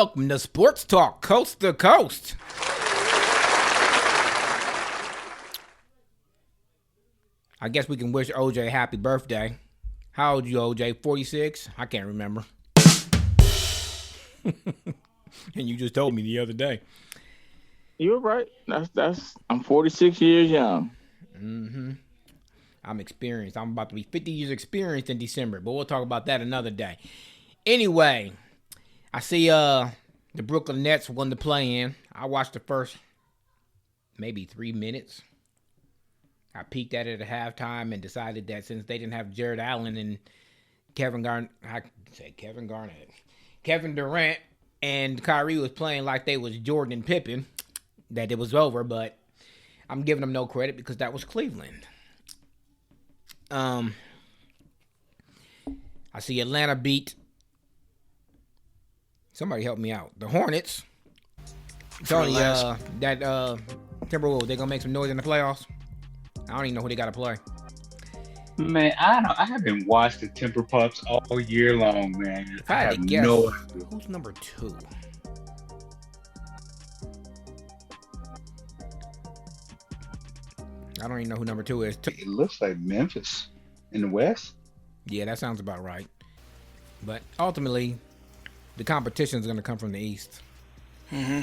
welcome to Sports Talk Coast to Coast. I guess we can wish OJ a happy birthday. How old are you, OJ? 46? I can't remember. And you just told me the other day. You're right. I'm 46 years young. Mm-hmm. I'm experienced. I'm about to be 50 years experienced in December, but we'll talk about that another day. Anyway, I see the Brooklyn Nets won the play-in. I watched the first maybe 3 minutes. I peeked at it at halftime and decided that since they didn't have Jared Allen and Kevin Durant and Kyrie was playing like they was Jordan and Pippen, that it was over, but I'm giving them no credit because that was Cleveland. I see Atlanta beat. Somebody help me out. The Hornets. Tony, that Timberwolves, they gonna make some noise in the playoffs? I don't even know who they gotta play. Man, I haven't watched the Timber Pups all year long, man. If I had to guess, no idea. Who's number 2? I don't even know who number 2 is. It looks like Memphis in the West. Yeah, that sounds about right. But ultimately, the competition is going to come from the East. Mm-hmm.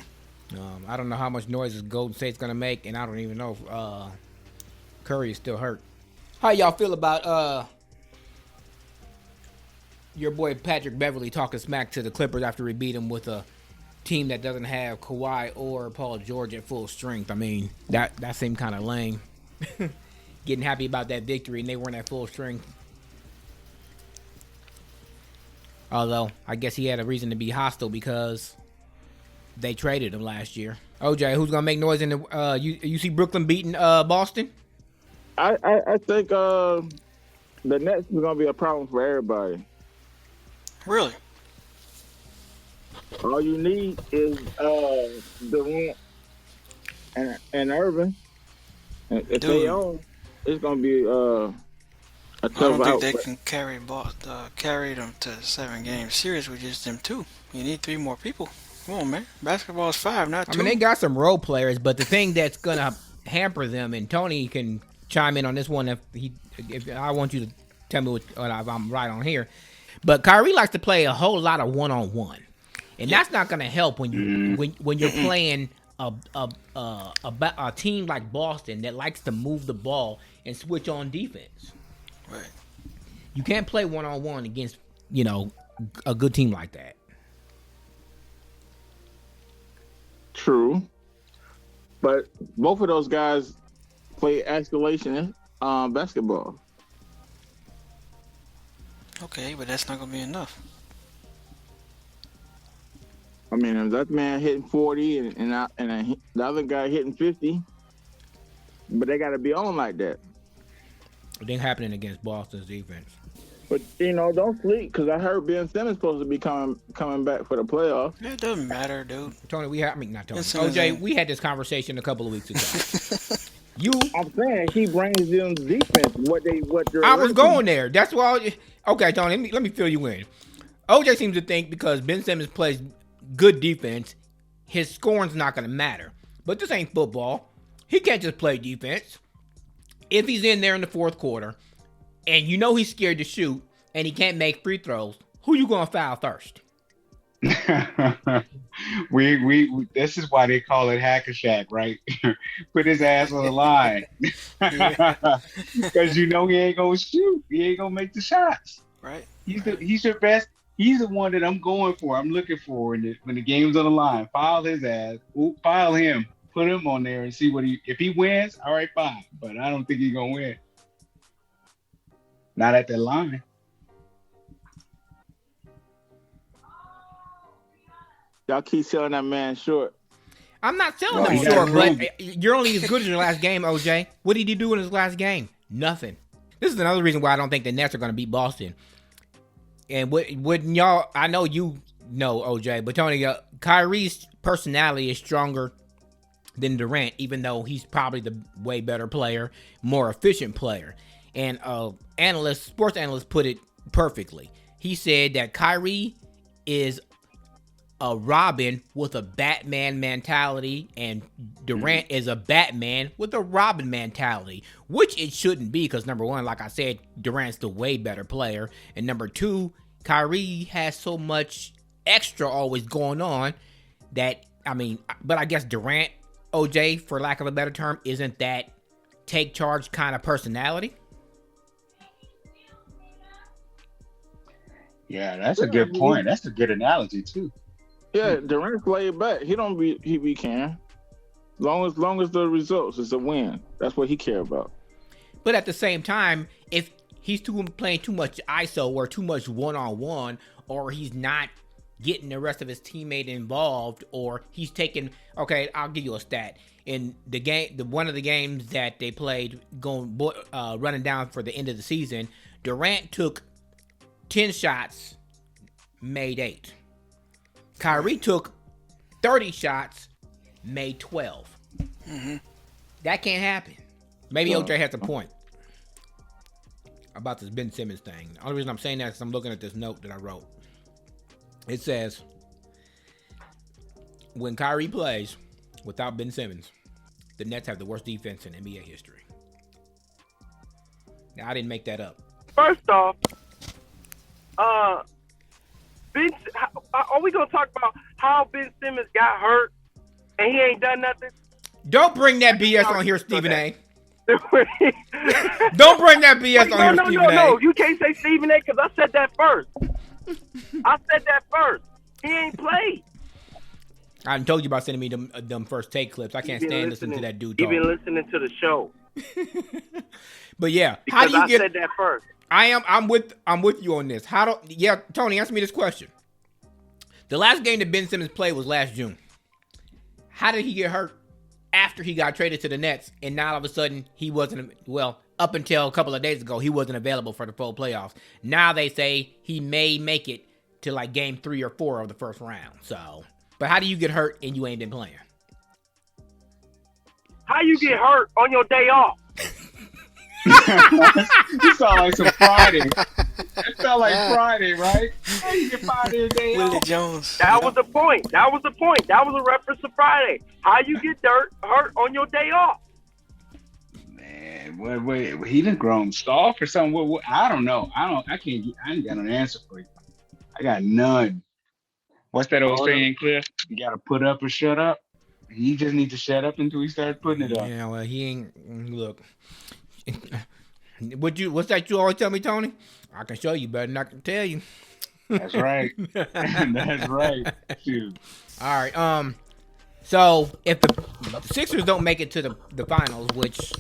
I don't know how much noise Golden State's going to make, and I don't even know if Curry is still hurt. How y'all feel about your boy Patrick Beverly talking smack to the Clippers after he beat him with a team that doesn't have Kawhi or Paul George at full strength? I mean, that seemed kind of lame. Getting happy about that victory and they weren't at full strength. Although, I guess he had a reason to be hostile because they traded him last year. OJ, who's going to make noise in the... you see Brooklyn beating Boston? I think the Nets is going to be a problem for everybody. Really? All you need is Durant and Irving. And if they own, it's going to be a tough I don't think out, they can carry them to 7 game series with just them 2. You need 3 more people. Come on, man. Basketball is 5, not 2. I mean, they got some role players, but the thing that's going to hamper them, and Tony can chime in on this one if I want you to tell me if I'm right on here. But Kyrie likes to play a whole lot of one-on-one, and that's not going to help when you're playing a team like Boston that likes to move the ball and switch on defense. Right. You can't play one-on-one against a good team like that. True, but both of those guys play escalation basketball. Okay, but that's not going to be enough. I mean, if that man hitting 40 and the other guy hitting 50, but they got to be on like that. It ain't happening against Boston's defense. But, don't sleep, because I heard Ben Simmons supposed to be coming back for the playoffs. It doesn't matter, dude. Tony, not Tony. OJ, we had this conversation a couple of weeks ago. I'm saying he brings them defense. I was going there. That's why. Okay, Tony, let me fill you in. OJ seems to think because Ben Simmons plays good defense, his scoring's not going to matter. But this ain't football. He can't just play defense. If he's in there in the fourth quarter, and he's scared to shoot, and he can't make free throws, who you going to foul first? we this is why they call it Hack a Shack, right? Put his ass on the line. Because he ain't gonna shoot. He ain't gonna make the shots. Right. He's your best. He's the one that I'm going for. I'm looking for when the game's on the line. Foul his ass. Foul him. Put him on there and see if he wins, all right, fine. But I don't think he's gonna win. Not at that line. Y'all keep selling that man short. I'm not selling him short, but you're only as good as your last game, OJ. What did he do in his last game? Nothing. This is another reason why I don't think the Nets are going to beat Boston. And wouldn't y'all, I know you know, OJ, but Tony, Kyrie's personality is stronger than Durant, even though he's probably the way better player, more efficient player. And sports analyst put it perfectly. He said that Kyrie is a Robin with a Batman mentality, and Durant is a Batman with a Robin mentality, which it shouldn't be because number one, like I said, Durant's the way better player, and number two, Kyrie has so much extra always going on that but I guess Durant, OJ, for lack of a better term, isn't that take charge kind of personality. Yeah, that's a good point. That's a good analogy too. Yeah, Durant's laid back. He be caring. Long as the results is a win. That's what he care about. But at the same time, if he's playing too much ISO or too much one-on-one, or he's not getting the rest of his teammate involved, or he's taking, okay, I'll give you a stat. In the game, one of the games that they played, running down for the end of the season, Durant took 10 shots, made 8. Kyrie took 30 shots, made 12. Mm-hmm. That can't happen. Maybe OJ has a point about this Ben Simmons thing. The only reason I'm saying that is I'm looking at this note that I wrote. It says, when Kyrie plays without Ben Simmons, the Nets have the worst defense in NBA history. Now, I didn't make that up. First off, Ben, are we gonna talk about how Ben Simmons got hurt and he ain't done nothing? Don't bring that BS on here, Stephen A. Don't bring that BS on here, Stephen A. No, you can't say Stephen A. because I said that first. He ain't played. I told you about sending me them first take clips. I can't stand listening to that dude talk. You've been listening to the show. But yeah, because I said that first. I'm with you on this. Tony, answer me this question. The last game that Ben Simmons played was last June. How did he get hurt after he got traded to the Nets, and now all of a sudden he wasn't, up until a couple of days ago, he wasn't available for the full playoffs. Now they say he may make it to like game 3 or 4 of the first round. So, but how do you get hurt and you ain't been playing? How you get hurt on your day off? You sound like some Friday. That sound like Friday, right? How you get Friday a day off? Willie Jones. That was the point. That was a reference to Friday. How you get hurt on your day off? Man, wait, he done grown soft or something? What, I don't know. I ain't got an answer for you. I got none. What's that old saying, Cliff? You gotta put up or shut up. He just needs to shut up until he starts putting it up. Yeah, well, he ain't. Look. What's that you always tell me, Tony? I can show you better than I can tell you. That's right. That's right. Shoot. All right. So if the Sixers don't make it to the finals, which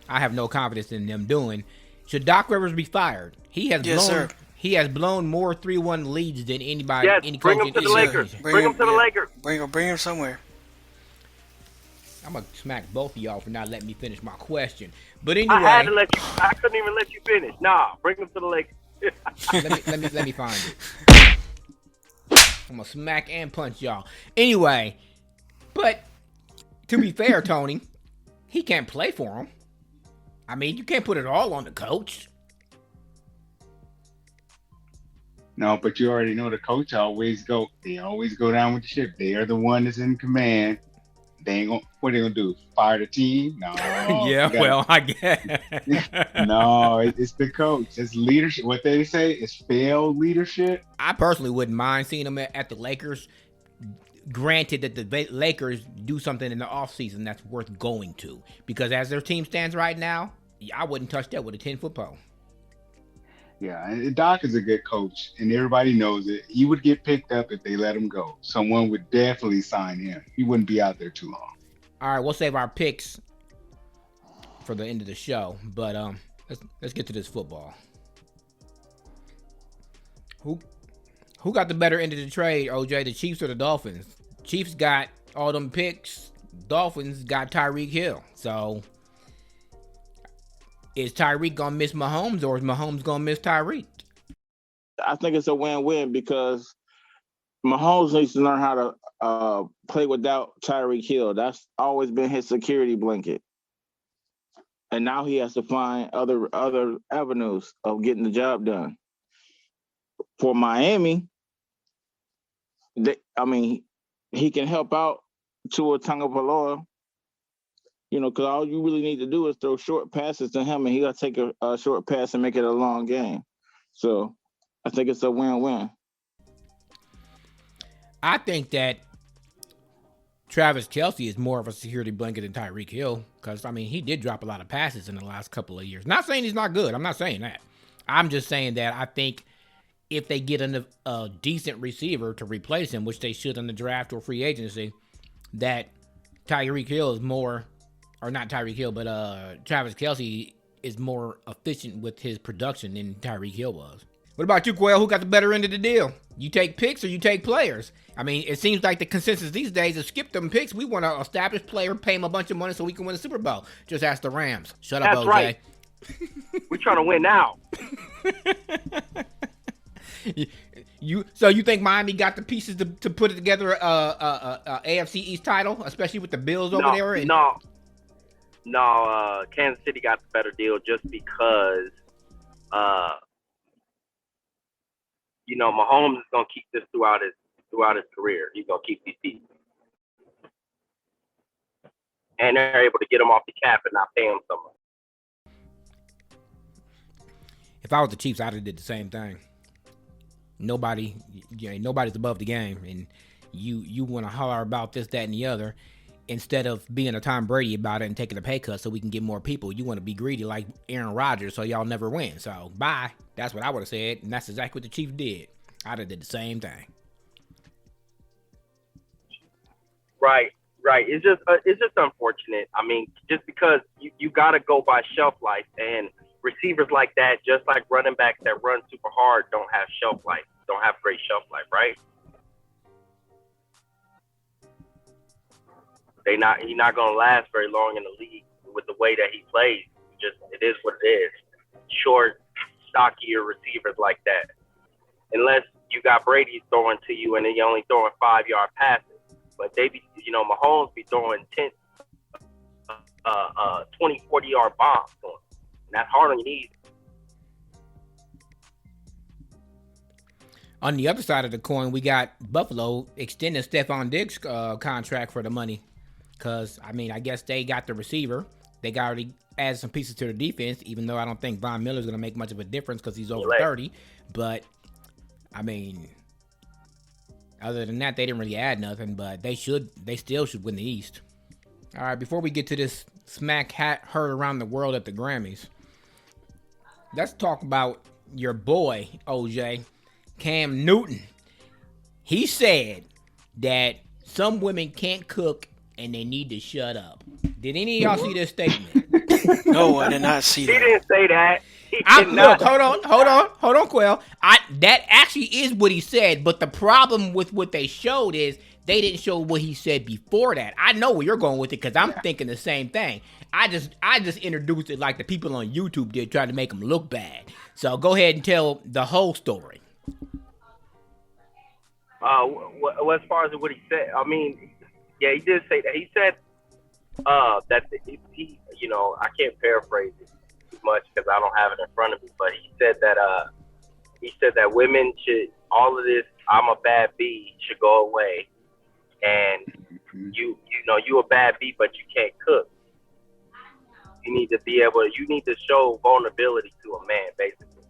I have no confidence in them doing, should Doc Rivers be fired? He has blown more 3-1 leads than anybody. Yes, any bring coach him to in the Lakers. Bring him to the Lakers. Bring him somewhere. I'm gonna smack both of y'all for not letting me finish my question. But anyway, I couldn't even let you finish. Nah, bring him to the Lakers. let me find it. I'm gonna smack and punch y'all. Anyway, but to be fair, Tony, he can't play for him. I mean, you can't put it all on the coach. No, but you already know the coach always go down with the ship. They are the one that's in command. They ain't gonna, what they gonna do? Fire the team? No. Yeah, well, I guess. No, it's the coach. It's leadership. What they say is failed leadership. I personally wouldn't mind seeing him at the Lakers. Granted that the Lakers do something in the offseason that's worth going to. Because as their team stands right now, I wouldn't touch that with a 10-foot pole. Yeah, and Doc is a good coach, and everybody knows it. He would get picked up if they let him go. Someone would definitely sign him. He wouldn't be out there too long. All right, we'll save our picks for the end of the show, but let's get to this football. Who got the better end of the trade, OJ? The Chiefs or the Dolphins? Chiefs got all them picks. Dolphins got Tyreek Hill. So is Tyreek gonna miss Mahomes, or is Mahomes gonna miss Tyreek? I think it's a win-win because Mahomes needs to learn how to play without Tyreek Hill. That's always been his security blanket. And now he has to find other avenues of getting the job done. For Miami, he can help out Tua Tagovailoa. Because all you really need to do is throw short passes to him, and he'll take a short pass and make it a long game. So I think it's a win-win. I think that Travis Kelce is more of a security blanket than Tyreek Hill because, he did drop a lot of passes in the last couple of years. Not saying he's not good. I'm not saying that. I'm just saying that I think if they get a decent receiver to replace him, which they should in the draft or free agency, that Tyreek Hill is more, or not Tyreek Hill, but Travis Kelce is more efficient with his production than Tyreek Hill was. What about you, Quail? Who got the better end of the deal? You take picks or you take players? It seems like the consensus these days is skip them picks. We want an established player, pay him a bunch of money so we can win a Super Bowl. Just ask the Rams. Shut up, OJ. That's right. We're trying to win now. So you think Miami got the pieces to put it together a AFC East title, especially with the Bills over there? No, Kansas City got the better deal just because Mahomes is gonna keep this throughout his career. He's gonna keep these pieces, and they're able to get him off the cap and not pay him so much. If I was the Chiefs, I'd have did the same thing. Nobody's above the game, and you want to holler about this, that, and the other, instead of being a Tom Brady about it and taking a pay cut so we can get more people. You want to be greedy like Aaron Rodgers, so y'all never win. So bye. That's what I would have said, and that's exactly what the Chiefs did. I'd have did the same thing. Right. It's just unfortunate. Just because you got to go by shelf life, and receivers like that, just like running backs that run super hard, don't have shelf life, don't have great shelf life, right? He's not going to last very long in the league with the way that he plays. It is what it is. Short, stockier receivers like that. Unless you got Brady throwing to you and then you're only throwing 5-yard passes. But they be, Mahomes be throwing 10, 20, 40-yard bombs to him. And that's hard on your knees. On the other side of the coin, we got Buffalo extending Stephon Diggs' contract for the money. Because, I guess they got the receiver. They got already added some pieces to the defense, even though I don't think Von Miller's going to make much of a difference because he's over 30. But, other than that, they didn't really add nothing. But they still should win the East. All right, before we get to this smack heard around the world at the Grammys, let's talk about your boy, OJ, Cam Newton. He said that some women can't cook and they need to shut up. Did any of y'all see this statement? No, I did not see that. He didn't say that. Look, hold on, Quell. That actually is what he said, but the problem with what they showed is they didn't show what he said before that. I know where you're going with it because I'm thinking the same thing. I just introduced it like the people on YouTube did, trying to make him look bad. So go ahead and tell the whole story. As far as what he said, yeah, he did say that. He said that he, I can't paraphrase it too much because I don't have it in front of me, but he said that women should, all of this, I'm a bad bee, should go away, and you a bad bee, but you can't cook. You need to show vulnerability to a man, basically.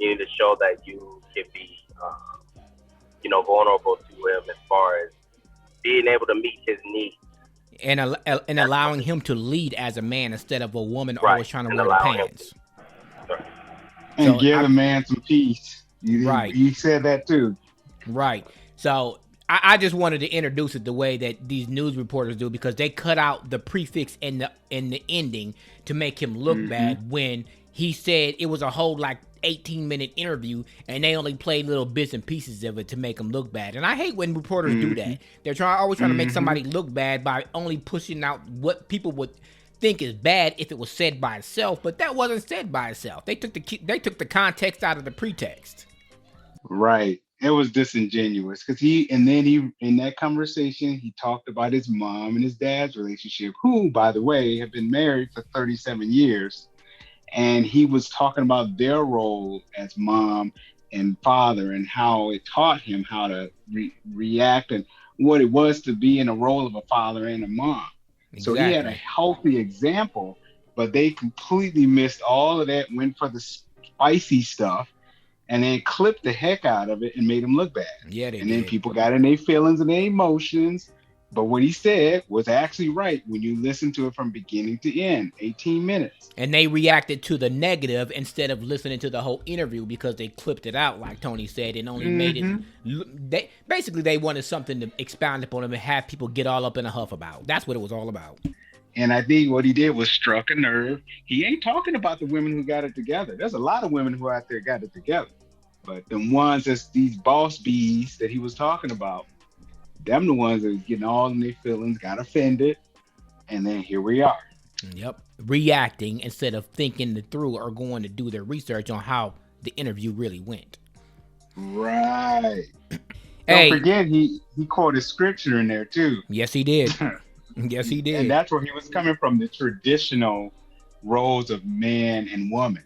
You need to show that you can be, vulnerable to him as far as being able to meet his needs. And allowing him to lead as a man instead of a woman always trying to wear the pants. And give a man some peace. Right. You said that too. Right. So I just wanted to introduce it the way that these news reporters do, because they cut out the prefix in the ending to make him look bad when he said it was a whole 18-minute interview and they only played little bits and pieces of it to make him look bad. And I hate when reporters do that. They're always trying to make somebody look bad by only pushing out what people would think is bad if it was said by itself, but that wasn't said by itself. They took the context out of the pretext. Right. It was disingenuous because in that conversation, he talked about his mom and his dad's relationship, who, by the way, have been married for 37 years. And he was talking about their role as mom and father, and how it taught him how to react and what it was to be in a role of a father and a mom. So he had a Exactly. healthy example, but they completely missed all of that, went for the spicy stuff, and then clipped the heck out of it and made him look bad. Yeah, they And then did. people got in their feelings and their emotions. But what he said was actually right when you listen to it from beginning to end, 18 minutes. And they reacted to the negative instead of listening to the whole interview because they clipped it out, like Tony said, and only made it. They wanted something to expound upon them and have people get all up in a huff about. That's what it was all about. And I think what he did was struck a nerve. He ain't talking about the women who got it together. There's a lot of women who out there got it together. But the ones that's these boss bees that he was talking about, them the ones that was getting all in their feelings, got offended, and then here we are. Yep. Reacting instead of thinking it through or going to do their research on how the interview really went. Right. Hey. Don't forget, he quoted scripture in there too. Yes, he did. Yes, he did. And that's where he was coming from, the traditional roles of man and woman.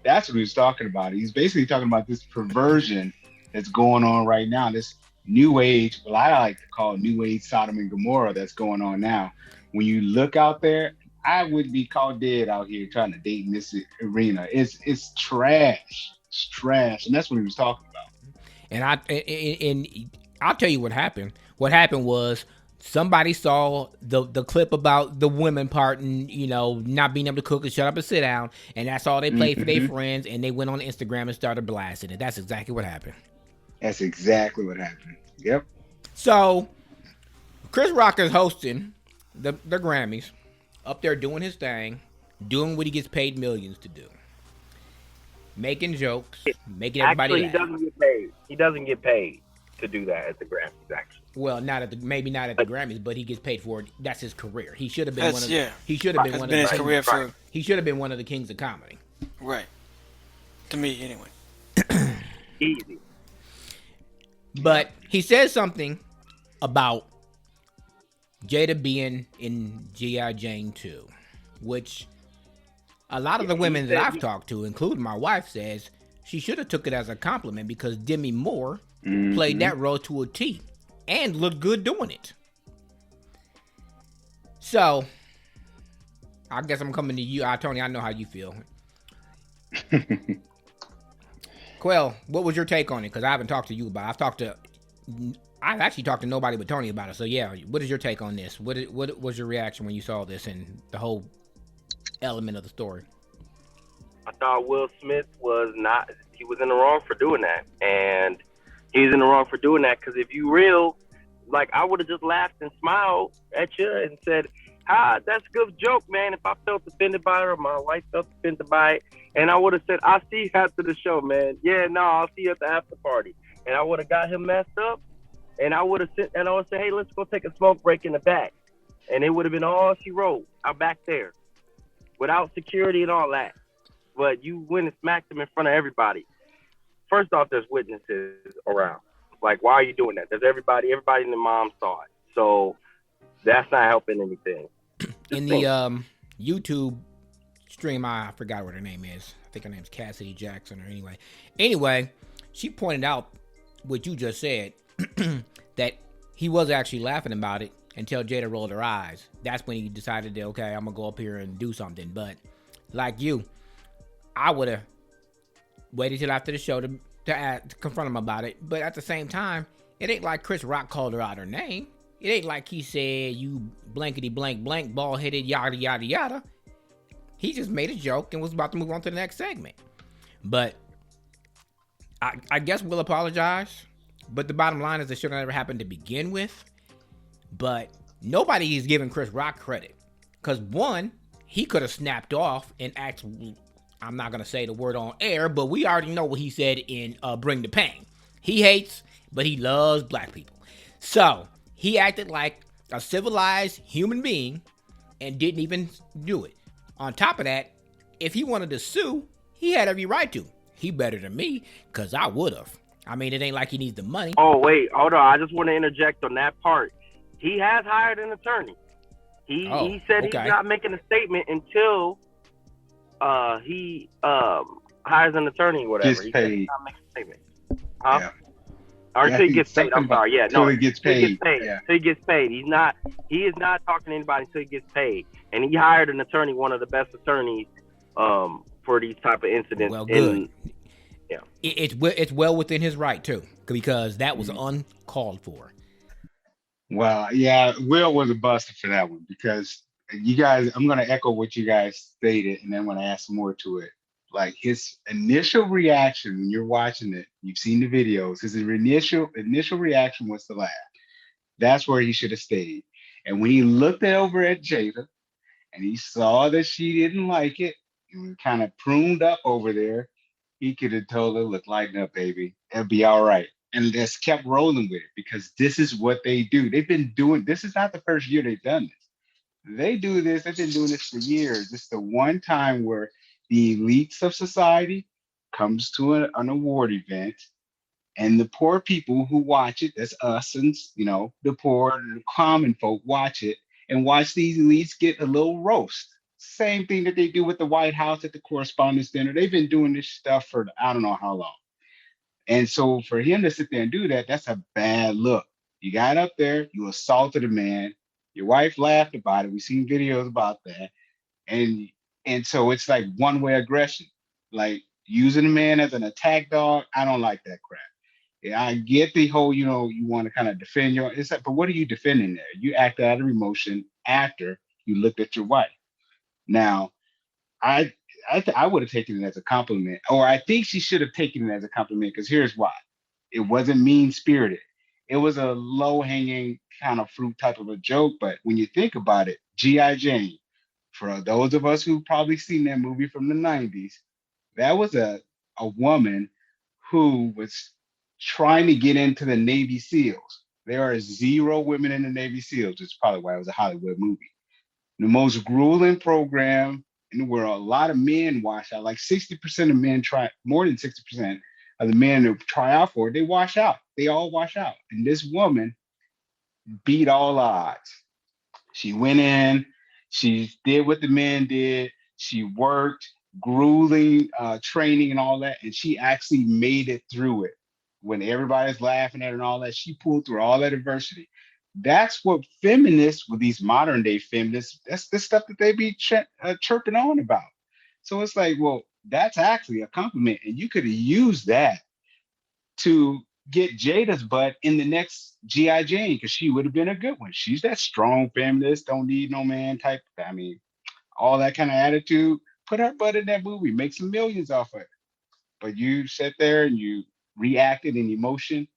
That's what he was talking about. He's basically talking about this perversion that's going on right now, this new age, well, I like to call it new age Sodom and Gomorrah that's going on now. When you look out there, I would be called dead out here trying to date in this arena. It's trash. It's trash. And that's what he was talking about. And I'll tell you what happened. What happened was somebody saw the clip about the women part and, not being able to cook and shut up and sit down. And that's all they played for their friends. And they went on Instagram and started blasting it. That's exactly what happened. That's exactly what happened. Yep. So Chris Rock is hosting the Grammys, up there doing his thing, doing what he gets paid millions to do. Making jokes, making everybody laugh. He doesn't get paid. He doesn't get paid to do that at the Grammys, actually. Well, maybe not at the Grammys, but he gets paid for it. That's his career. He should have been one of the kings of comedy. Right. To me, anyway. Easy. But he says something about Jada being in G.I. Jane 2, which a lot of the women that I've talked to, including my wife, says she should have took it as a compliment because Demi Moore played that role to a T and looked good doing it. So, I guess I'm coming to you. Tony, I know how you feel. Quell, what was your take on it? Because I haven't talked to you about it. I've actually talked to nobody but Tony about it. So, yeah, what is your take on this? What was your reaction when you saw this and the whole element of the story? I thought Will Smith was he was in the wrong for doing that. And he's in the wrong for doing that because if you real, I would have just laughed and smiled at you and said, that's a good joke, man. If I felt offended by it or my wife felt offended by it, and I would have said, I'll see you after the show, man. Yeah, no, I'll see you at the after party. And I would have got him messed up, and I would have said, hey, let's go take a smoke break in the back. And it would have been all she wrote out back there without security and all that. But you went and smacked him in front of everybody. First off, there's witnesses around. Why are you doing that? There's everybody in the mom saw it. So that's not helping anything. In the YouTube stream, I forgot what her name is. I think her name's Cassidy Jackson or Anyway, she pointed out what you just said, that he was actually laughing about it until Jada rolled her eyes. That's when he decided that, okay, I'm going to go up here and do something. But like you, I would have waited till after the show to confront him about it. But at the same time, it ain't like Chris Rock called her out her name. It ain't like he said, you blankety blank blank, bald-headed, yada, yada, yada. He just made a joke and was about to move on to the next segment. But I guess we'll apologize. But the bottom line is it should have never happened to begin with. But nobody is giving Chris Rock credit. Because one, he could have snapped off and actually, I'm not going to say the word on air, but we already know what he said in Bring the Pain. He hates, but he loves black people. So, he acted like a civilized human being and didn't even do it. On top of that, if he wanted to sue, he had every right to. He better than me, because I would have. I mean, it ain't like he needs the money. Oh, wait, hold on. I just want to interject on that part. He has hired an attorney. He said he's not making a statement until he hires an attorney or whatever. Gets paid. He said he's not making a statement. Huh? Yeah. Or Yeah, until he gets paid. something I'm about sorry. Yeah, till no. he gets Until he paid. gets paid. Yeah. Until he gets paid. He is not talking to anybody until he gets paid. And he hired an attorney, one of the best attorneys, for these type of incidents. Well, good. And, yeah. It's well within his right too, because that was uncalled for. Well, yeah, Will was a buster for that one because you guys, I'm going to echo what you guys stated and then I'm going to add some more to it. Like his initial reaction when you're watching it, you've seen the videos, his initial reaction was to laugh. That's where he should have stayed. And when he looked over at Jada and he saw that she didn't like it and kind of pruned up over there, he could have told her, look, lighten up, baby. It'll be all right. And just kept rolling with it because this is what they do. They've been doing this is not the first year they've done this. They do this, they've been doing this for years. It's the one time where the elites of society comes to an award event and the poor people who watch it, that's us and the poor, the common folk watch it and watch these elites get a little roast. Same thing that they do with the White House at the Correspondents' Dinner. They've been doing this stuff for I don't know how long. And so for him to sit there and do that, that's a bad look. You got up there, you assaulted a man. Your wife laughed about it. We've seen videos about that. And so it's like one-way aggression, like using a man as an attack dog. I don't like that crap. Yeah, I get the whole, you want to kind of defend it's like, but what are you defending there? You acted out of emotion after you looked at your wife. Now, I would have taken it as a compliment, or I think she should have taken it as a compliment because here's why. It wasn't mean spirited. It was a low hanging kind of fruit type of a joke. But when you think about it, G.I. Jane, for those of us who probably seen that movie from the 90s, that was a woman who was trying to get into the Navy SEALs. There are 0 women in the Navy SEALs. It's probably why it was a Hollywood movie. The most grueling program in the world. A lot of men wash out. Like 60% of men more than 60% of the men who try out for it, they wash out. They all wash out. And this woman beat all odds. She went in, she did what the men did. She worked, grueling training and all that. And she actually made it through it. When everybody's laughing at her and all that, she pulled through all that adversity. That's what feminists, with these modern day feminists, that's the stuff that they be chirping on about. So it's like, well, that's actually a compliment. And you could have used that to get Jada's butt in the next G.I. Jane because she would have been a good one. She's that strong feminist, don't need no man type. I mean, all that kind of attitude. Put her butt in that movie, make some millions off of it. But you sat there and you reacted in emotion.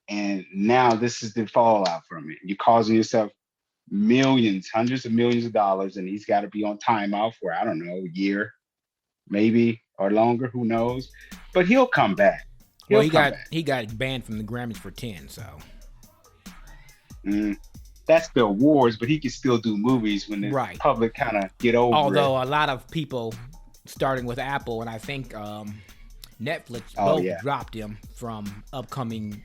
And now this is the fallout from it. You're causing yourself millions, hundreds of millions of dollars, and he's got to be on timeout for, I don't know, a year, maybe, or longer, who knows. But he'll come back. He got banned from the Grammys for 10, so. That's the awards, but he can still do movies when the public kind of get over Although it. A lot of people, starting with Apple, and I think Netflix both dropped him from upcoming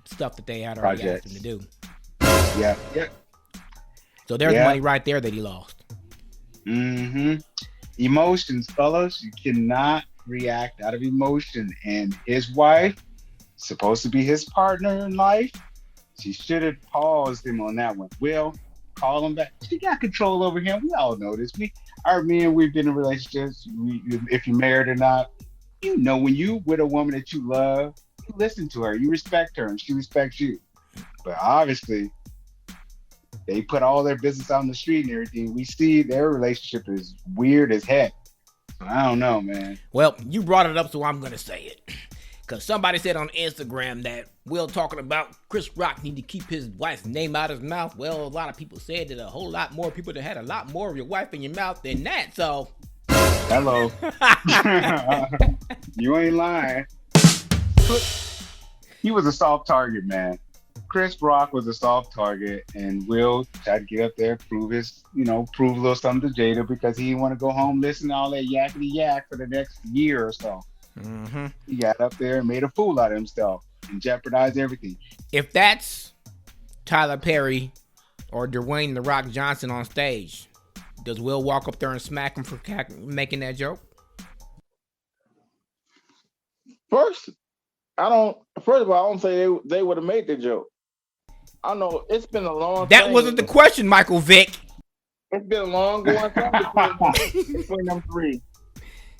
stuff that they had already asked him to do. Yeah. So there's money right there that he lost. Emotions, fellas. You cannot react out of emotion. And his wife, supposed to be his partner in life, she should have paused him on that one. Will, call him back. She got control over him. We all know this. We've been in relationships. If you're married or not, when you with a woman that you love, you listen to her, you respect her, and she respects you. But obviously, they put all their business out on the street and everything. We see their relationship is weird as heck. So I don't know, man. Well, you brought it up, so I'm going to say it. Because somebody said on Instagram that Will talking about Chris Rock need to keep his wife's name out of his mouth. Well, a lot of people said that a whole lot more people that had a lot more of your wife in your mouth than that, so... Hello. You ain't lying. He was a soft target, man. Chris Rock was a soft target, and Will tried to get up there, prove a little something to Jada because he didn't want to go home listening to all that yakety yak for the next year or so. He got up there and made a fool out of himself and jeopardized everything. If that's Tyler Perry or Dwayne The Rock Johnson on stage, does Will walk up there and smack him for making that joke? First, I don't. First of all, I don't say they would have made the joke. I know it's been a long. That wasn't the question, Michael Vick. It's been a long going time between them three.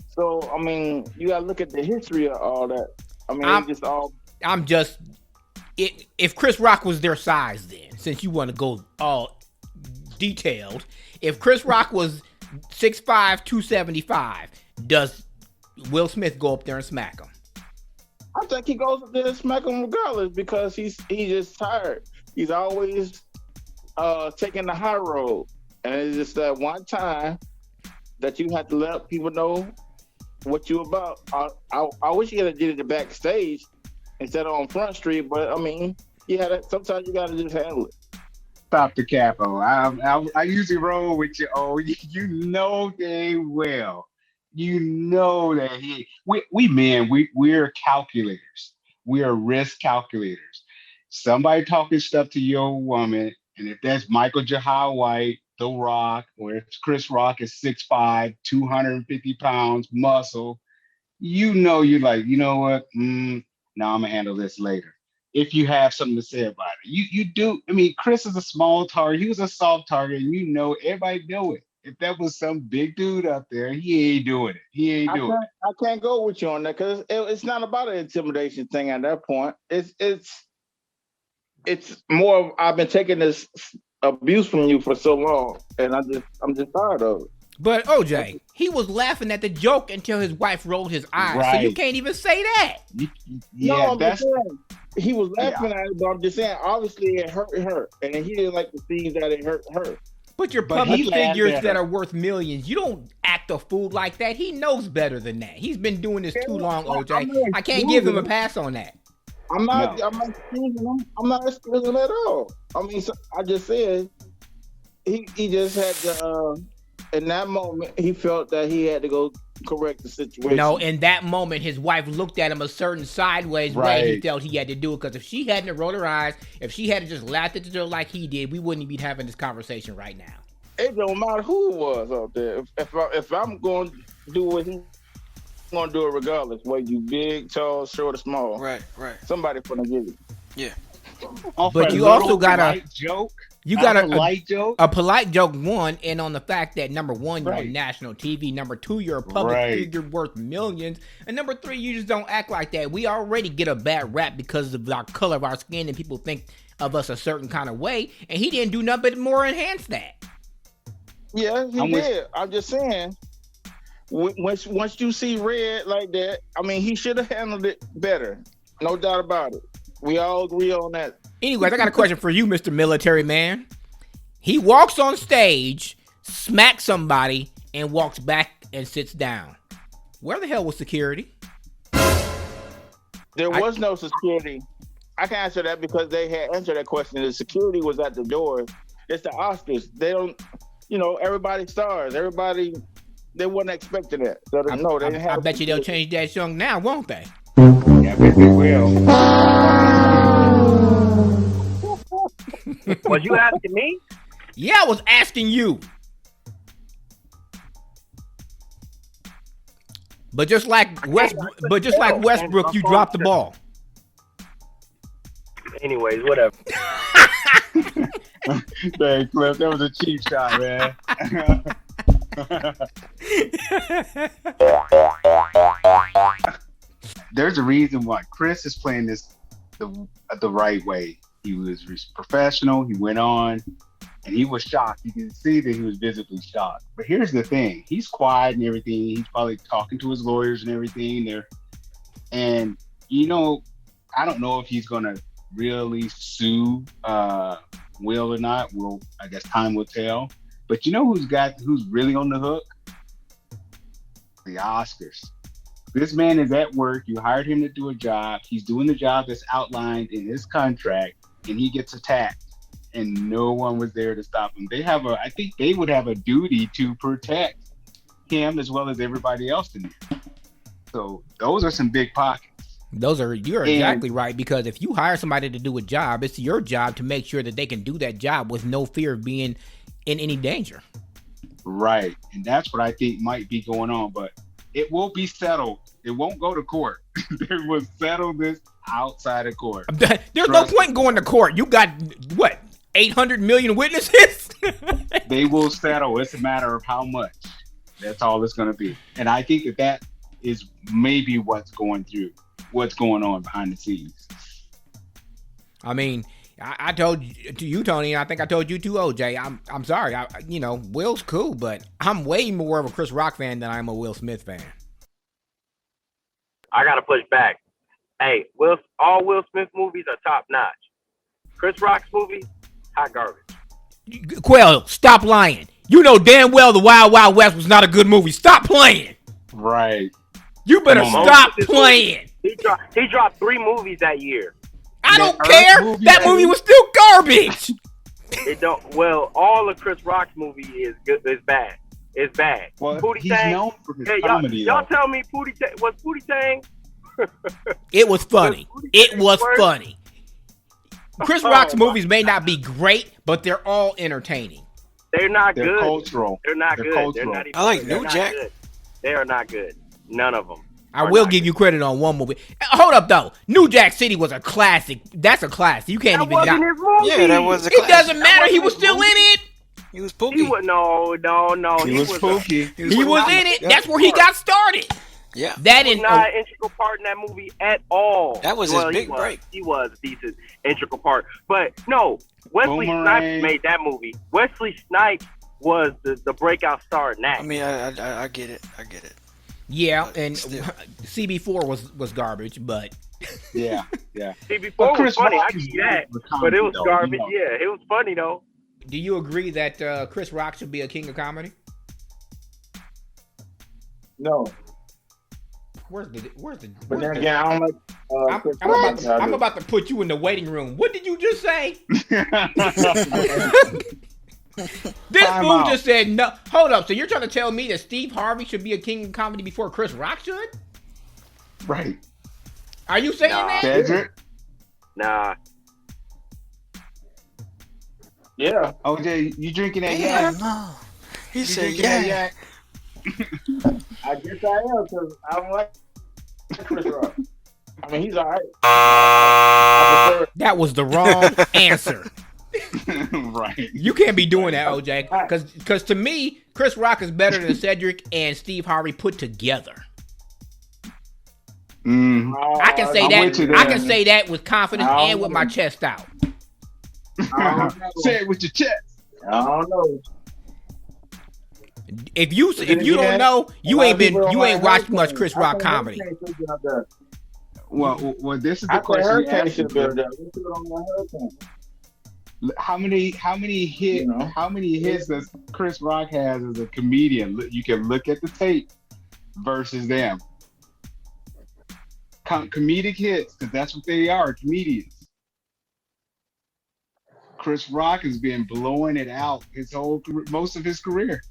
So I mean, you gotta look at the history of all that. I mean, if Chris Rock was their size, then since you want to go all detailed, if Chris Rock was 6'5", 275, does Will Smith go up there and smack him? I think he goes up there and smack him regardless because he's just tired. He's always taking the high road, and it's just that one time that you have to let people know what you about. I wish you had did it the backstage instead of on Front Street, but I mean, sometimes you gotta just handle it. Stop the capo. I usually roll with you. Oh, you know dang well. You know that we're calculators. We are risk calculators. Somebody talking stuff to your woman, and if that's Michael Jahai White, The Rock, or if Chris Rock is 6'5", 250 pounds, muscle, you're like, you know what? Now I'm gonna handle this later. If you have something to say about it, you do. I mean, Chris is a small target. He was a soft target, and everybody know it. If that was some big dude out there, he ain't doing it. He ain't doing it. I can't go with you on that because it's not about an intimidation thing at that point. It's more of I've been taking this abuse from you for so long, and I'm just tired of it. But OJ, he was laughing at the joke until his wife rolled his eyes. Right. So you can't even say that. He was laughing at it, but I'm just saying, obviously it hurt her, and he didn't like to see that it hurt her. But you're public figures that are worth millions. You don't act a fool like that. He knows better than that. He's been doing this too long, OJ. I can't give him a pass on that. I'm not excusing him. I'm not excusing him at all. I mean, I just said he just had to. In that moment, he felt that he had to go correct the situation. No, in that moment, his wife looked at him a certain sideways way. He felt he had to do it because if she hadn't rolled her eyes, if she had just laughed at the joke like he did, we wouldn't be having this conversation right now. It don't matter who it was out there. If I'm going to do what he's going to do it regardless, whether you big, tall, short, or small. Right. Somebody gonna get it. Yeah. But you also got a joke. You got a polite joke, one, and on the fact that number one, you're on national TV. Number two, you're a public figure worth millions. And number three, you just don't act like that. We already get a bad rap because of our color of our skin, and people think of us a certain kind of way. And he didn't do nothing but more enhance that. Yeah, he did. I'm just saying, once you see red like that, I mean, he should have handled it better. No doubt about it. We all agree on that. Anyways, I got a question for you, Mr. Military Man. He walks on stage, smacks somebody, and walks back and sits down. Where the hell was security? There was no security. I can answer that because they had answered that question. The security was at the door. It's the Oscars. They don't, everybody stars. Everybody, they wasn't expecting that. So they didn't have. I bet you they'll change that song now, won't they? Yeah, I bet they will. Was you asking me? Yeah, I was asking you. But just like Westbrook, you dropped the ball. Anyways, whatever. Dang, Cliff, that was a cheap shot, man. There's a reason why Chris is playing this the right way. He was professional. He went on, and he was shocked. You can see that he was visibly shocked. But here's the thing: he's quiet and everything. He's probably talking to his lawyers and everything there. And I don't know if he's gonna really sue Will or not. Well, I guess time will tell. But who's really on the hook? The Oscars. This man is at work. You hired him to do a job. He's doing the job that's outlined in his contract, and he gets attacked, and no one was there to stop him. I think they would have a duty to protect him as well as everybody else in there. So those are some big pockets. You're exactly right, because if you hire somebody to do a job, it's your job to make sure that they can do that job with no fear of being in any danger. Right. And that's what I think might be going on. But it will be settled. It won't go to court. They will settle this outside of court. There's no point in going to court. You got what, 800 million witnesses? They will settle. It's a matter of how much. That's all it's going to be. And I think that is maybe what's going on behind the scenes. I mean, I told you, Tony, and I think I told you too, OJ. I'm sorry. Will's cool, but I'm way more of a Chris Rock fan than I'm a Will Smith fan. I gotta push back. Hey, all Will Smith movies are top notch. Chris Rock's movies, hot garbage. Quell, stop lying. You know damn well the Wild Wild West was not a good movie. Stop playing. Right. You better stop playing. He dropped 3 movies that year. I don't care. That movie was still garbage. It don't. Well, all of Chris Rock's movie is good. Is bad. It's bad. Well, Pootie he's Tang. known for his Hey, comedy. y'all tell me Pootie Tang was Pootie Tang. It was funny. It was funny. Chris Rock's movies may not be great, but they're all entertaining. They're not They're good. cultural. They're not They're good. cultural. They're not even I like good. They're New not Jack. good. They are not good. None of them. I will give you credit on one movie. Hold up, though. New Jack City was a classic. That's a classic. You can't That even wasn't doubt. his movie. Yeah, that was a It classic. doesn't matter. He was still in it. He was He Pookie. was no. He was spooky. He was not- in it. yeah. That's where he got started. Yeah. That He was is not an integral part in that movie at all. That was his big break. He was a decent integral part, but no. Wesley Boomerang. Snipes made that movie. Wesley Snipes was the breakout star in that. I mean, I get it. I get it. yeah, But and still. CB4 was garbage, but Yeah. See, before But it was Chris funny, Rock I is get that, the but it was comedy, though, garbage. you know. Yeah, it was funny though. do you agree that Chris Rock should be a king of comedy? No, Where's the but then again, I don't like. Chris Rock. I'm about to put you in the waiting room. What did you just say? This Time fool out. just said no. Hold up. So you're trying to tell me that Steve Harvey should be a king of comedy before Chris Rock should? Right. Are you saying Nah. that? Cedric. Nah, Yeah, OJ, you drinking that Yeah, yak? no. He You said, drinking that yeah. yak? I guess I am because I don't like Chris Rock. I mean, he's all right. I prefer. That was the wrong answer. Right. You can't be doing that, OJ. Because to me, Chris Rock is better than Cedric and Steve Harvey put together. Mm. I can say I'm with you that. there. I can say that with confidence I don't and with my chest out. I don't know. Say it with your chest. I don't know. If you don't know, you ain't watched much Chris Rock comedy. Well, this is the I think question you Hurricane asked. should have been there. Let's do it on the Hurricane. How many hits does Chris Rock has as a comedian? You can look at the tape versus them. Comedic hits, because that's what they are, comedians. Chris Rock has been blowing it out most of his career.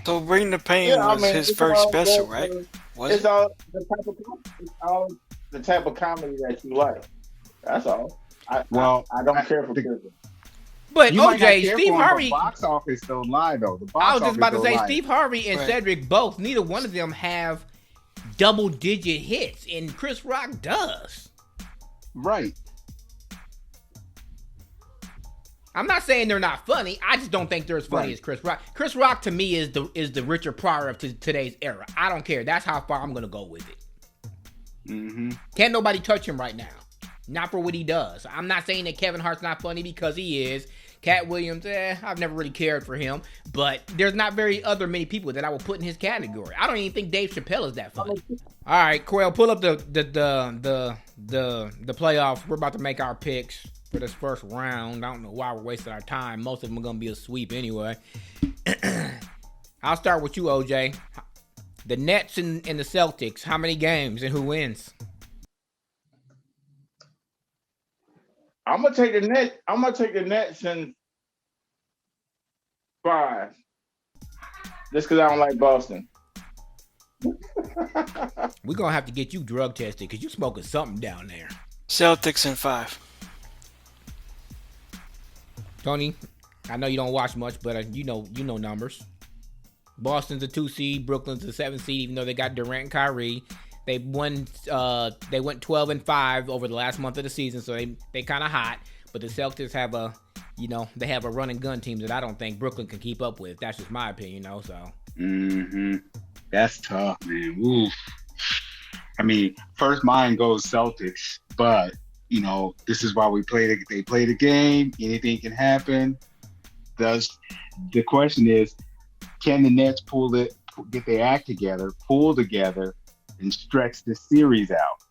So Bring the Pain was his first special, right? Was It's it? all the type of comedy that you like. That's all. I don't care for Chris. But You might not OJ, care Steve for him, but Harvey. box office don't lie though. The box I was just office about to don't say lie. Steve Harvey and Right. Cedric both. Neither one of them have double-digit hits, and Chris Rock does. Right. I'm not saying they're not funny. I just don't think they're as funny Right. as Chris Rock. Chris Rock to me is the Richard Pryor of today's era. I don't care. That's how far I'm gonna go with it. Mm-hmm. Can't nobody touch him right now. Not for what he does. I'm not saying that Kevin Hart's not funny because he is. Cat Williams, I've never really cared for him. But there's not many people that I will put in his category. I don't even think Dave Chappelle is that funny. All right, Quail, pull up the playoffs. We're about to make our picks for this first round. I don't know why we're wasting our time. Most of them are gonna be a sweep anyway. I'll start with you, OJ. The Nets and the Celtics. How many games and who wins? I'm gonna take the Nets. I'm gonna take the Nets in 5. Just because I don't like Boston. We're gonna have to get you drug tested because you smoking something down there. Celtics in 5. Tony? I know you don't watch much, but you know numbers. Boston's a 2 seed, Brooklyn's a 7 seed, even though they got Durant and Kyrie. They went 12-5 over the last month of the season, so they kind of hot. But the Celtics have a run and gun team that I don't think Brooklyn can keep up with. That's just my opinion, So. That's tough, man. Oof. I mean, first mind goes Celtics, but this is why they play the game. Anything can happen. The question is, can the Nets get their act together, pull together, and stretch the series out?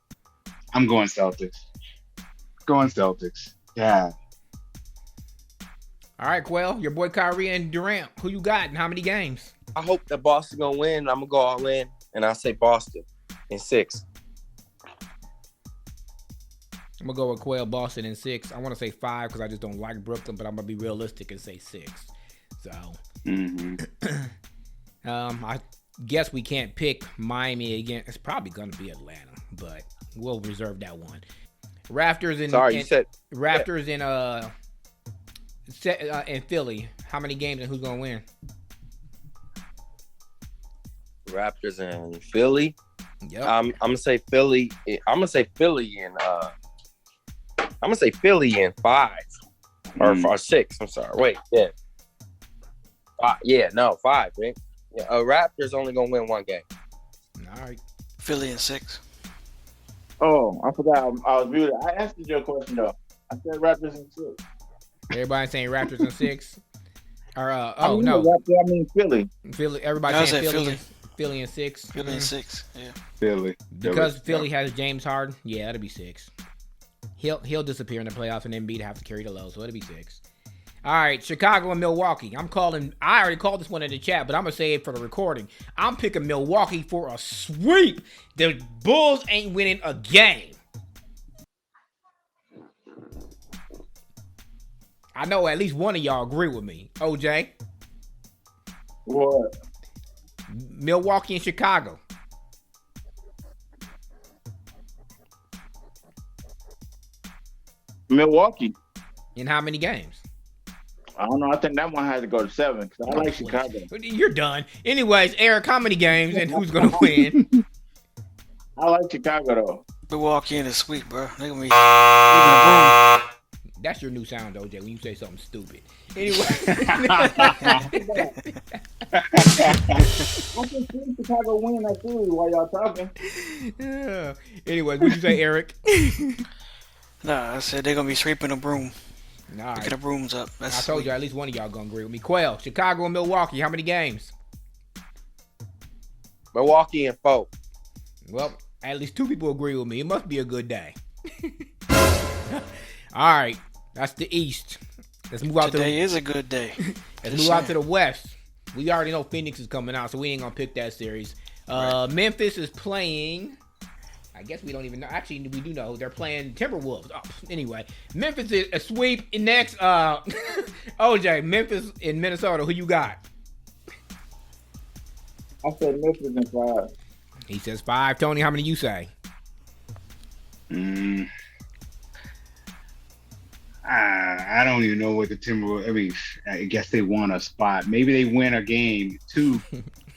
I'm going Celtics. Yeah. All right, Quell, your boy Kyrie and Durant. Who you got and how many games? I hope that Boston gonna win. I'm gonna go all in, and I'll say Boston in 6. I'm gonna go with Quell, Boston in 6. I want to say 5 because I just don't like Brooklyn, but I'm gonna be realistic and say 6. So, I guess we can't pick Miami again. It's probably gonna be Atlanta, but we'll reserve that one. Raptors in Philly. How many games and who's gonna win? Raptors in Philly. Yep. I'm gonna say Philly. I'm gonna say Philly in 5 or 6. I'm sorry. Wait, yeah. 5, right? Yeah, Raptors only gonna win 1 game. All right. Philly in 6. Oh, I forgot. I was muted. I answered your question though. I said Raptors in 6. Everybody saying Raptors in 6. Or no, Raptors, I mean Philly. Philly. Everybody saying Philly. Philly in 6. Philly in 6. Yeah. Philly. Because Philly has James Harden. Yeah, it'll be 6. He'll disappear in the playoffs and Embiid have to carry the load, so it'll be 6. All right, Chicago and Milwaukee. I already called this one in the chat, but I'm going to say it for the recording. I'm picking Milwaukee for a sweep. The Bulls ain't winning a game. I know at least one of y'all agree with me. OJ? What? Milwaukee and Chicago. Milwaukee. In how many games? I don't know. I think that one had to go to 7. I like Chicago. You're done. Anyways, Eric, how many games and who's going to win? I like Chicago, though. Milwaukee in the sweep, bro. They're going to be That's your new sound, OJ, when you say something stupid. Anyway. I can see Chicago win that series while y'all talking. Yeah. Anyways, what'd you say, Eric? Nah, I said they're going to be sweeping the broom. All right. Picking the brooms up. I told you at least one of y'all going to agree with me. Quell, Chicago and Milwaukee, how many games? Milwaukee in 4. Well, at least 2 people agree with me. It must be a good day. All right. That's the East. Let's move out Today is a good day. Let's move out to the West. We already know Phoenix is coming out, so we ain't going to pick that series. Right. Memphis is playing... I guess we don't even know. Actually, we do know. They're playing Timberwolves. Oh, anyway, Memphis is a sweep. Next, OJ, Memphis in Minnesota. Who you got? I said Memphis in 5. He says 5. Tony, how many you say? I don't even know what the Timberwolves. I mean, I guess they won a spot. Maybe they win a game, 2,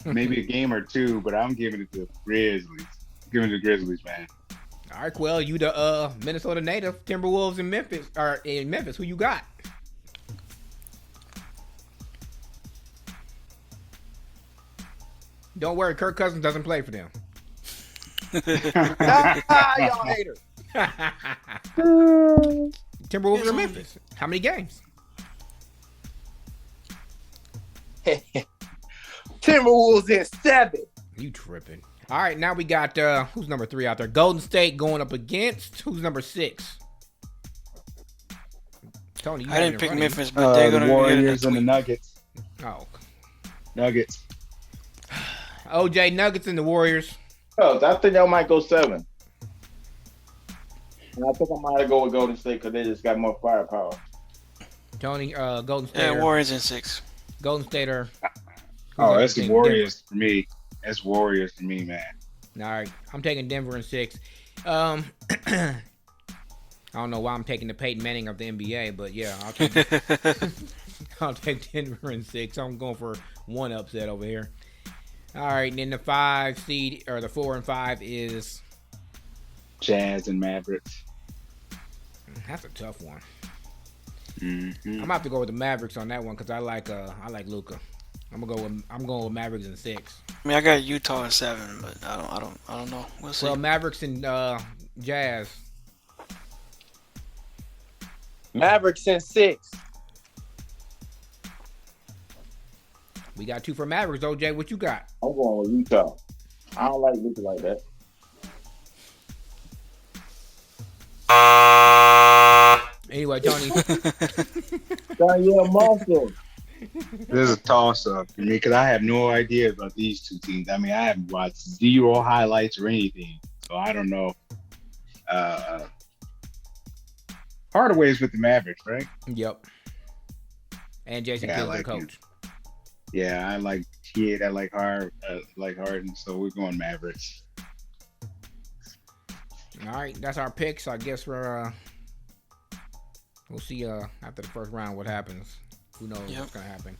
maybe a game or 2. But I'm giving it to the Grizzlies. Giving the Grizzlies, man. All right, well, you the Minnesota native, Timberwolves in Memphis. Who you got? Don't worry, Kirk Cousins doesn't play for them. Y'all haters. Timberwolves or Memphis? How many games? Timberwolves in 7. You tripping. All right, now we got, who's number 3 out there? Golden State going up against, who's number 6? Tony, I didn't pick Memphis, but they're going to the Warriors and the Nuggets. Oh. Nuggets. OJ, Nuggets and the Warriors. Oh, I think y'all might go 7. And I think I might go with Golden State because they just got more firepower. Tony, Golden State. Yeah, Warriors in 6. Golden State are. Oh, that's the Warriors for me. That's Warriors for me, man. All right, I'm taking Denver in 6. I don't know why I'm taking the Peyton Manning of the NBA, but yeah, I'll take it. I'll take Denver in 6. I'm going for one upset over here. All right, and then the 5 seed, or the 4 and 5 is Jazz and Mavericks. That's a tough one. Mm-hmm. I'm gonna have to go with the Mavericks on that one because I like Luka. I'm going with Mavericks in 6. I mean, I got Utah in 7, but I don't know. We'll see. Well, Mavericks and Jazz. Mavericks in 6. We got 2 for Mavericks. OJ, what you got? I'm going with Utah. I don't like Luka like that. Anyway, Tony. Danielle Monster. This is a toss-up for me because I have no idea about these two teams. I mean, I haven't watched 0 highlights or anything, so I don't know. Hardaway's with the Mavericks, right? Yep. And Jason Kidd's the coach. Him. Yeah, I like Kidd. I like Harden, so we're going Mavericks. All right, that's our picks. I guess we'll see after the first round what happens. Who knows what's gonna happen?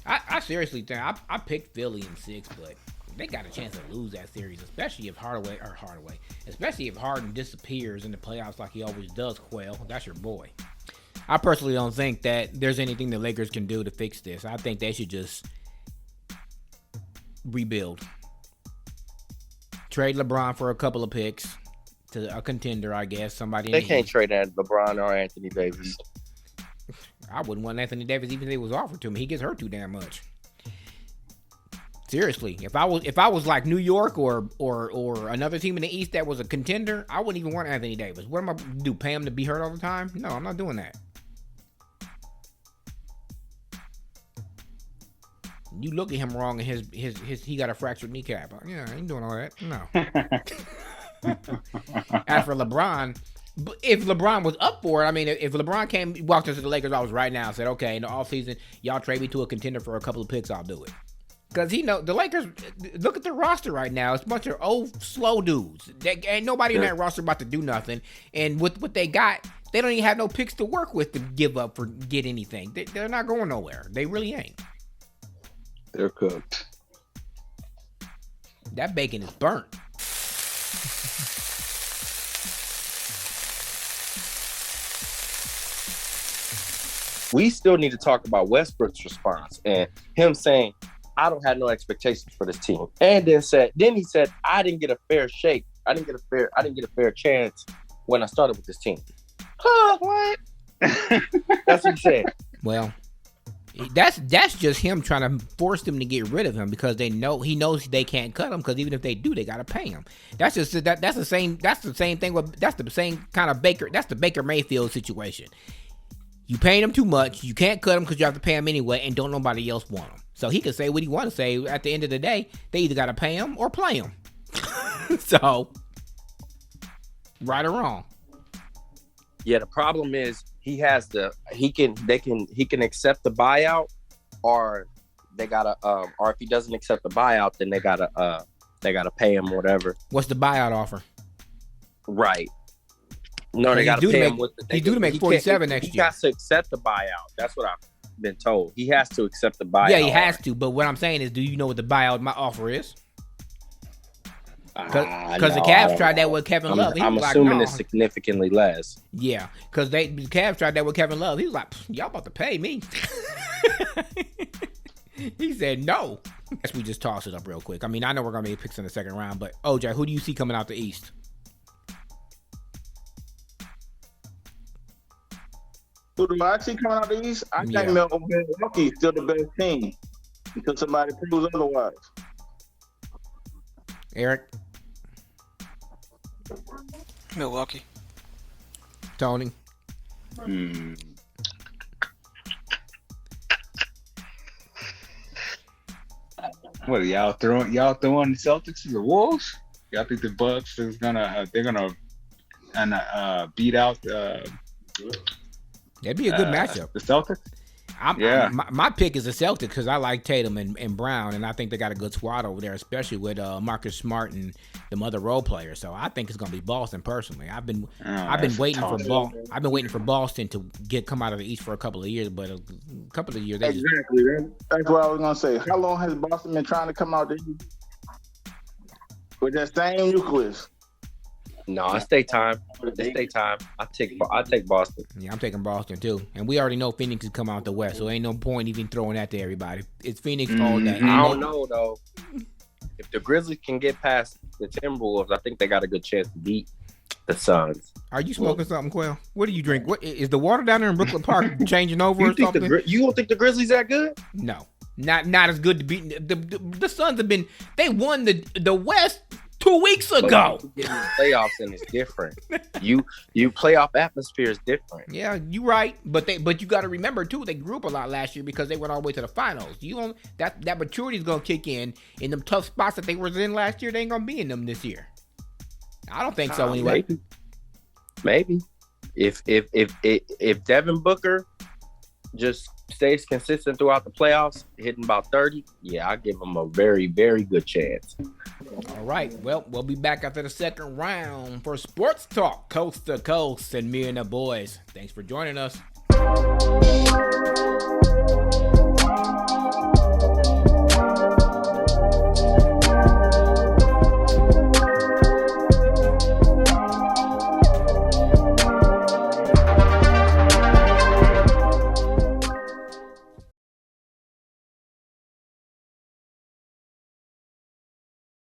I seriously think I picked Philly in 6, but they got a chance to lose that series, especially if especially if Harden disappears in the playoffs like he always does. Quail, that's your boy. I personally don't think that there's anything the Lakers can do to fix this. I think they should just rebuild. Trade LeBron for a couple of picks to a contender, I guess. Somebody they can't trade LeBron or Anthony Davis. I wouldn't want Anthony Davis even if it was offered to me. He gets hurt too damn much. Seriously, if I was like New York or another team in the East that was a contender, I wouldn't even want Anthony Davis. What am I gonna do? Pay him to be hurt all the time? No, I'm not doing that. You look at him wrong, and he got a fractured kneecap. Yeah, I ain't doing all that. No. As for LeBron, if LeBron was up for it, I mean, if LeBron walked into the Lakers office right now and said, okay, in the offseason, y'all trade me to a contender for a couple of picks, I'll do it. Because the Lakers, look at the roster right now. It's a bunch of old, slow dudes. Ain't nobody in that roster about to do nothing. And with what they got, they don't even have no picks to work with to give up for get anything. They're not going nowhere. They really ain't. They're cooked. That bacon is burnt. We still need to talk about Westbrook's response and him saying, I don't have no expectations for this team. And then he said, I didn't get a fair shake. I didn't get a fair chance when I started with this team. Huh, what? That's what he said. Well, that's just him trying to force them to get rid of him because he knows they can't cut him because even if they do, they gotta pay him. That's the same thing with that's the same kind of Baker Mayfield situation. You paying him too much, you can't cut him because you have to pay him anyway, and don't nobody else want him. So he can say what he want to say. At the end of the day, they either gotta pay him or play him. So, right or wrong. Yeah, the problem is he can accept the buyout, or they gotta or if he doesn't accept the buyout, then they gotta pay him whatever. What's the buyout offer? Right. No, they gotta pay him. He's due to make 47 next year. He has to accept the buyout. That's what I've been told. He has to accept the buyout. Yeah, he has to. But what I'm saying is, do you know what the buyout offer is? Because the Cavs tried that with Kevin Love. I'm assuming it's significantly less. Yeah, because the Cavs tried that with Kevin Love. He was like, y'all about to pay me. He said no. Guess we just toss it up real quick. I mean, I know we're going to be picks in the second round, but OJ, who do you see coming out the East? Who do I see coming out the East? I think Milwaukee is still the best team until somebody proves otherwise. Eric? Milwaukee. Tony? What are y'all throwing? Y'all throwing the Celtics to the Wolves? Y'all think the Bucks is gonna beat out? That'd be a good matchup. The Celtics. My pick is the Celtics because I like Tatum and Brown, and I think they got a good squad over there, especially with Marcus Smart and the other role players. So I think it's gonna be Boston. Personally, I've been waiting for Boston to come out of the East for a couple of years, but a couple of years exactly. That's what I was gonna say. How long has Boston been trying to come out the East with that same nucleus? No, it's their time. I take Boston. Yeah, I'm taking Boston too. And we already know Phoenix is coming out the West, so ain't no point even throwing that to everybody. It's Phoenix all day. I don't know though. If the Grizzlies can get past the Timberwolves, I think they got a good chance to beat the Suns. Are you smoking something, Quail? What do you drink? What is the water down there in Brooklyn Park changing over or something? You don't think the Grizzlies that good? No, not as good to beat. The Suns have been. They won the West 2 weeks ago. Playoffs and it's different. You playoff atmosphere is different. Yeah, you're right. But you got to remember too, they grew up a lot last year because they went all the way to the finals. You don't that maturity is gonna kick in them tough spots that they were in last year. They ain't gonna be in them this year. I don't think so anyway. Maybe if Devin Booker just stays consistent throughout the playoffs, hitting about 30, yeah, I give him a very, very good chance. All right. Well, we'll be back after the second round for Sports Talk, Coast to Coast, and me and the boys. Thanks for joining us.